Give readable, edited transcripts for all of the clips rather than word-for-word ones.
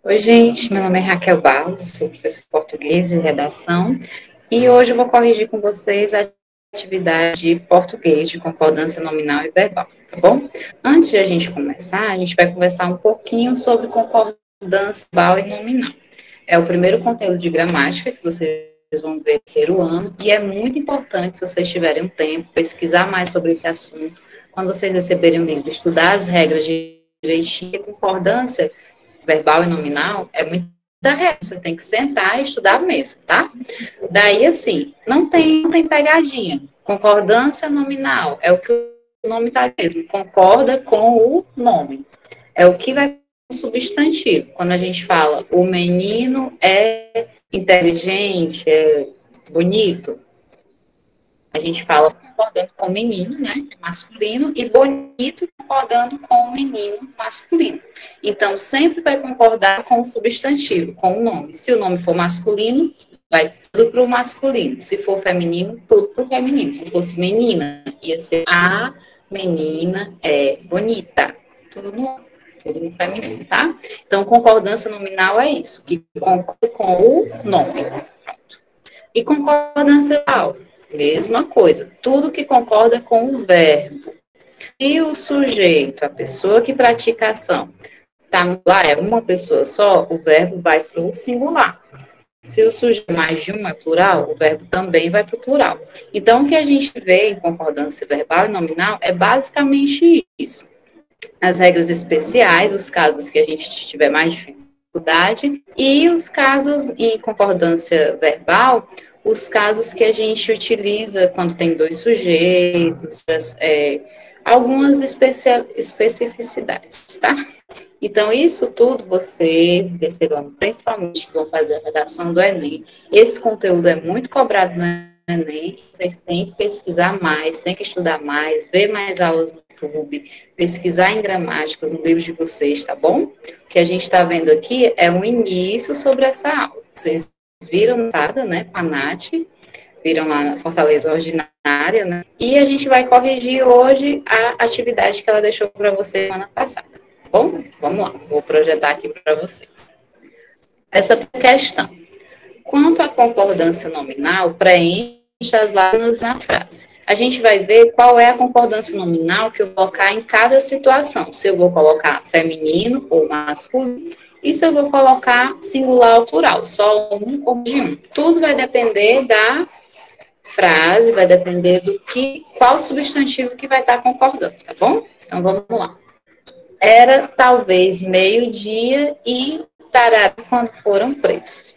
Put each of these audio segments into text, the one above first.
Oi, gente. Meu nome é Raquel Barros, sou professora de português de redação e hoje eu vou corrigir com vocês a atividade de português de concordância nominal e verbal, tá bom? Antes de a gente começar, a gente vai conversar um pouquinho sobre concordância verbal e nominal. É o primeiro conteúdo de gramática que vocês vão ver no terceiro ano e é muito importante, se vocês tiverem um tempo, pesquisar mais sobre esse assunto. Quando vocês receberem o livro, estudar as regras direitinho, concordância verbal e nominal é muita regra. Você tem que sentar e estudar mesmo, tá? Daí, assim, não tem pegadinha. Concordância nominal é o que o nome tá mesmo. Concorda com o nome. É o que vai com o substantivo. Quando a gente fala o menino é inteligente, é bonito, a gente fala concordando com o menino, né, que é masculino, e bonito concordando com o menino masculino. Então, sempre vai concordar com o substantivo, com o nome. Se o nome for masculino, vai tudo para o masculino. Se for feminino, tudo para o feminino. Se fosse menina, ia ser a menina é bonita. Tudo no feminino, tá? Então, concordância nominal é isso, que concorda com o nome. E concordância verbal, mesma coisa. Tudo que concorda com o verbo. E o sujeito, a pessoa que pratica a ação, tá no lá, é uma pessoa só, o verbo vai para o singular. Se o sujeito mais de um é plural, o verbo também vai para o plural. Então, o que a gente vê em concordância verbal e nominal é basicamente isso. As regras especiais, os casos que a gente tiver mais dificuldade, e os casos em concordância verbal, os casos que a gente utiliza quando tem dois sujeitos, algumas especificidades, tá? Então, isso tudo vocês, terceiro ano, principalmente, que vão fazer a redação do Enem, esse conteúdo é muito cobrado no Enem, vocês têm que pesquisar mais, têm que estudar mais, ver mais aulas no YouTube, pesquisar em gramáticas no livro de vocês, tá bom? O que a gente está vendo aqui é um início sobre essa aula. Vocês viram, né, com a Nath, viram lá na Fortaleza Ordinária, né? E a gente vai corrigir hoje a atividade que ela deixou para vocês semana passada. Tá bom? Vamos lá, vou projetar aqui para vocês. Essa questão. Quanto à concordância nominal, preencha as lacunas na frase. A gente vai ver qual é a concordância nominal que eu vou colocar em cada situação. Se eu vou colocar feminino ou masculino, e se eu vou colocar singular ou plural, só um ou de um. Tudo vai depender da frase, vai depender qual substantivo que vai estar concordando, tá bom? Então vamos lá. Era talvez meio-dia e tarará quando foram presos.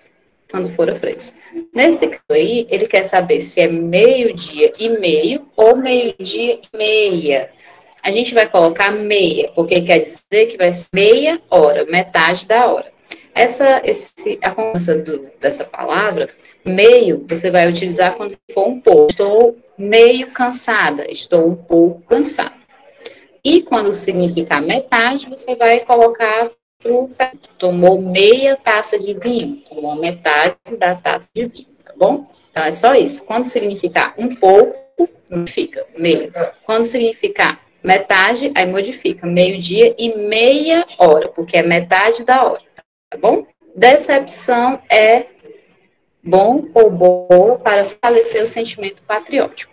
Quando foram presos. Nesse caso aí, ele quer saber se é meio-dia e meio ou meio-dia e meia. A gente vai colocar meia, porque quer dizer que vai ser meia hora, metade da hora. A conversa dessa palavra, meio, você vai utilizar quando for um pouco. Estou meio cansada, estou um pouco cansada. E quando significar metade, você vai colocar tomou meia taça de vinho, tomou metade da taça de vinho, tá bom? Então é só isso. Quando significar um pouco, modifica meio. Quando significar metade, aí modifica meio-dia e meia hora, porque é metade da hora, tá bom? Decepção é bom ou boa para fortalecer o sentimento patriótico.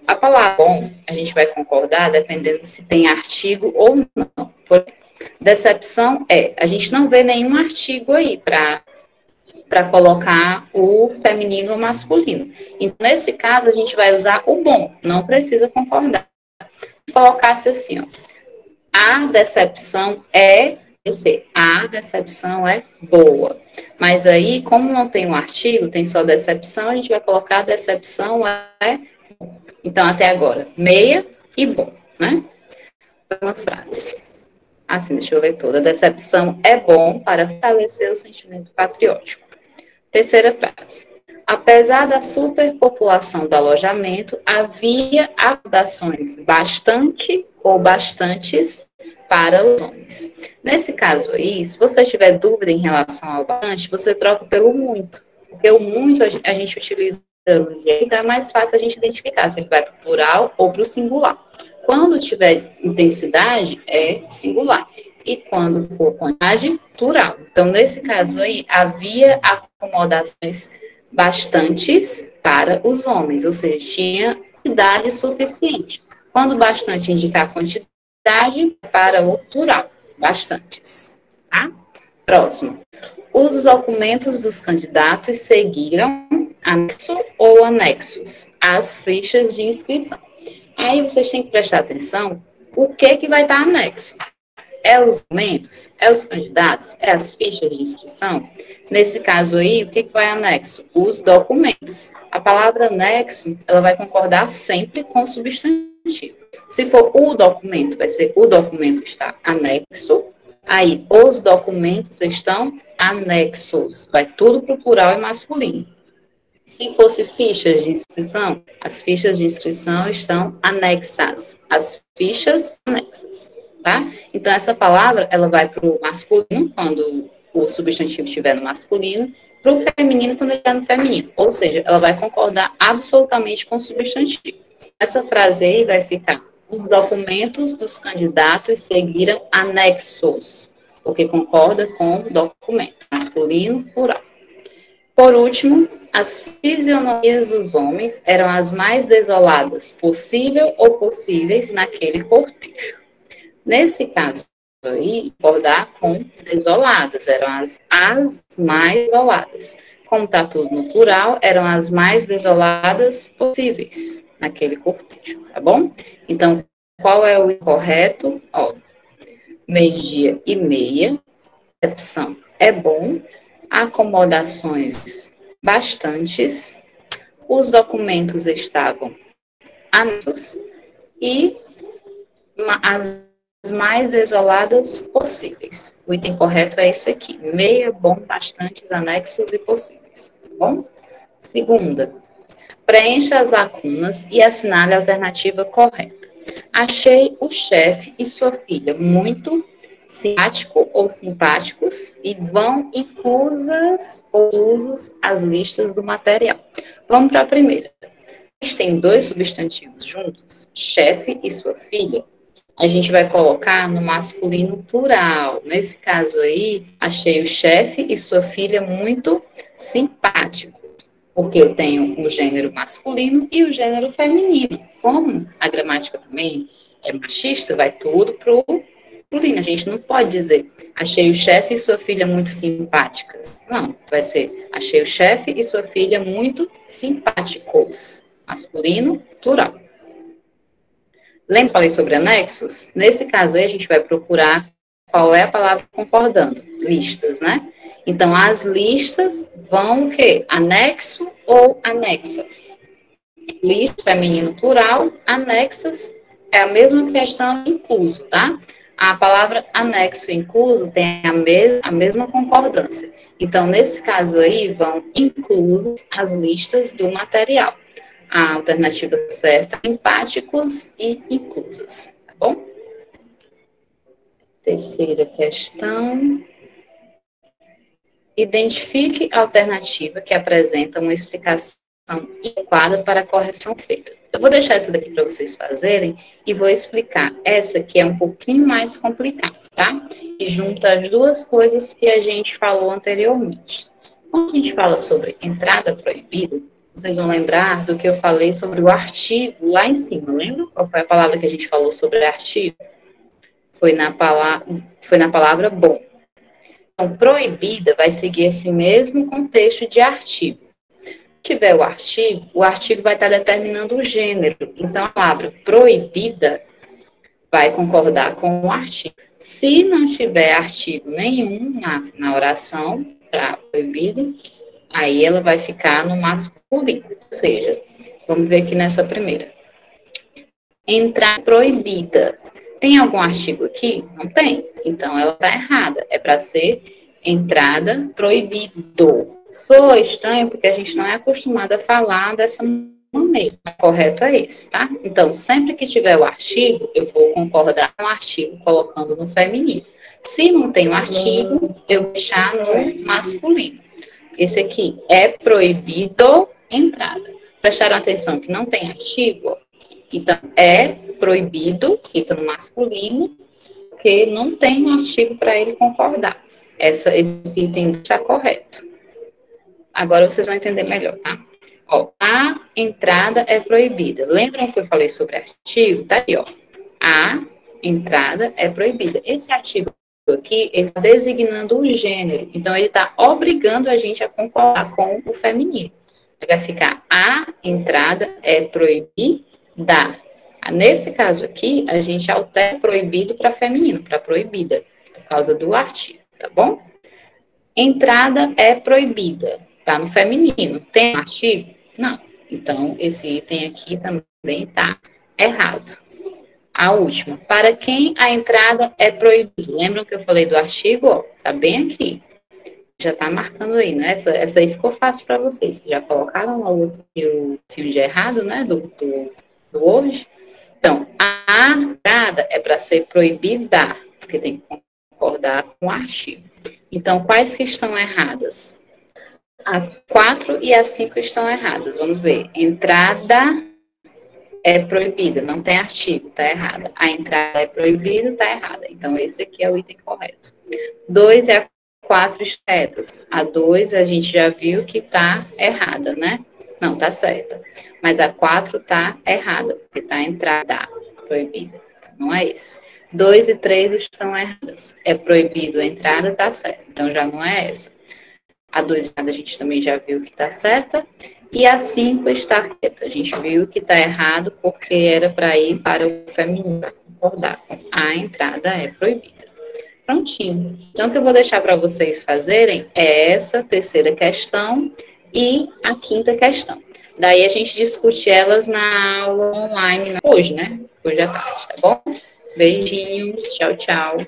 A palavra bom, a gente vai concordar dependendo se tem artigo ou não. Por exemplo, decepção a gente não vê nenhum artigo aí para colocar o feminino ou masculino. Então, nesse caso, a gente vai usar o bom, não precisa concordar. Se colocasse assim, ó, a decepção a decepção é boa. Mas aí, como não tem um artigo, tem só decepção, a gente vai colocar a decepção é. Então, até agora, meia e bom, né? Uma frase. Assim, deixa eu ler toda. A decepção é bom para fortalecer o sentimento patriótico. Terceira frase. Apesar da superpopulação do alojamento, havia acomodações bastante ou bastantes para os homens. Nesse caso aí, se você tiver dúvida em relação ao bastante, você troca pelo muito. Porque o muito a gente utiliza no jeito, é mais fácil a gente identificar se ele vai para o plural ou para o singular. Quando tiver intensidade, é singular. e quando for quantidade, plural. Então, nesse caso aí, havia acomodações bastantes para os homens, ou seja, tinha quantidade suficiente. Quando bastante indicar quantidade, para o plural, bastantes. Tá? Próximo. Os documentos dos candidatos seguiram anexo ou anexos às fichas de inscrição. Aí vocês têm que prestar atenção o que vai estar anexo. É os documentos? É os candidatos? É as fichas de inscrição? Nesse caso aí, o que vai anexo? Os documentos. A palavra anexo, ela vai concordar sempre com o substantivo. Se for o documento, vai ser o documento está anexo. Aí, os documentos estão anexos. Vai tudo para o plural e masculino. Se fosse fichas de inscrição, as fichas de inscrição estão anexas. As fichas anexas, tá? Então, essa palavra, ela vai para o masculino, quando o substantivo estiver no masculino, para o feminino, quando estiver no feminino. Ou seja, ela vai concordar absolutamente com o substantivo. Essa frase aí vai ficar: os documentos dos candidatos seguiram anexos, porque concorda com o documento, masculino, plural. Por último, as fisionomias dos homens eram as mais desoladas possível ou possíveis naquele cortejo. Nesse caso aí, concordar com desoladas, eram as mais desoladas. Como está tudo no plural, eram as mais desoladas possíveis naquele cortejo, tá bom? Então, qual é o incorreto? Ó, meio-dia e meia, recepção é bom, acomodações bastantes, os documentos estavam anexos e as mais desoladas possíveis. O item correto é esse aqui: meia, bom, bastantes, anexos e possíveis. Tá bom? Segunda, preencha as lacunas e assinale a alternativa correta. Achei o chefe e sua filha muito simpático ou simpáticos e vão inclusas ou inclusos as listas do material. Vamos para a primeira. Tem dois substantivos juntos, chefe e sua filha. A gente vai colocar no masculino plural. Nesse caso aí, achei o chefe e sua filha muito simpático, porque eu tenho o gênero masculino e o gênero feminino. Como a gramática também é machista, vai tudo pro masculino. A gente não pode dizer, achei o chefe e sua filha muito simpáticas. Não, vai ser, achei o chefe e sua filha muito simpáticos. Masculino, plural. Lembra que falei sobre anexos? Nesse caso aí, a gente vai procurar qual é a palavra concordando. Listas, né? Então, as listas vão o quê? Anexo ou anexas? Lista, feminino, plural. Anexas é a mesma questão incluso, tá? A palavra anexo e incluso tem a mesma concordância. Então, nesse caso aí, vão inclusas as listas do material. A alternativa certa, simpáticos e inclusas, tá bom? Terceira questão. Identifique a alternativa que apresenta uma explicação adequada para a correção feita. Eu vou deixar essa daqui para vocês fazerem e vou explicar. Essa que é um pouquinho mais complicada, tá? E junta as duas coisas que a gente falou anteriormente. Quando a gente fala sobre entrada proibida, vocês vão lembrar do que eu falei sobre o artigo lá em cima, lembra? Qual foi a palavra que a gente falou sobre artigo? Foi na palavra bom. Então, proibida vai seguir esse mesmo contexto de artigo. Se tiver o artigo vai estar determinando o gênero. Então, a palavra proibida vai concordar com o artigo. Se não tiver artigo nenhum na oração para proibida, aí ela vai ficar no masculino. Ou seja, vamos ver aqui nessa primeira. Entrar proibida. Tem algum artigo aqui? Não tem. Então, ela está errada. É para ser entrada proibido. Soa estranho porque a gente não é acostumado a falar dessa maneira. O correto é esse, tá? Então, sempre que tiver o artigo, eu vou concordar com o artigo colocando no feminino. Se não tem o artigo, eu vou deixar no masculino. Esse aqui é proibido entrada. Prestaram atenção que não tem artigo? Então, é proibido, fica no masculino. porque não tem um artigo para ele concordar. Esse item está correto. Agora vocês vão entender melhor, tá? Ó, a entrada é proibida. Lembram que eu falei sobre artigo? Tá aí, ó. A entrada é proibida. Esse artigo aqui, ele está designando o gênero. Então, ele está obrigando a gente a concordar com o feminino. Vai ficar a entrada é proibida. Nesse caso aqui, a gente altera proibido para feminino, para proibida, por causa do artigo, tá bom? Entrada é proibida, tá no feminino. Tem artigo? Não. Então, esse item aqui também está errado. A última. Para quem a entrada é proibida? Lembram que eu falei do artigo? Ó, tá bem aqui. Já tá marcando aí, né? Essa aí ficou fácil para vocês. Já colocaram lá o signo de errado, né? Do hoje. Então, a entrada é para ser proibida, porque tem que concordar com o artigo. Então, quais que estão erradas? A 4 e a 5 estão erradas. Vamos ver. Entrada é proibida, não tem artigo, tá errada. A entrada é proibida, tá errada. Então, esse aqui é o item correto. 2 e a 4 corretas. A 2 a gente já viu que tá errada, né? Não, tá certa. Mas a 4 tá errada, porque tá entrada proibida. Então, não é esse. 2 e 3 estão erradas. É proibido a entrada, tá certo. Então, já não é essa. A 2 a gente também já viu que está certa. E a 5 está correta. A gente viu que está errado porque era para ir para o feminino, para concordar com a entrada é proibida. Prontinho. Então, o que eu vou deixar para vocês fazerem é essa terceira questão e a quinta questão. Daí a gente discute elas na aula online hoje, né? Hoje à tarde, tá bom? Beijinhos. Tchau, tchau.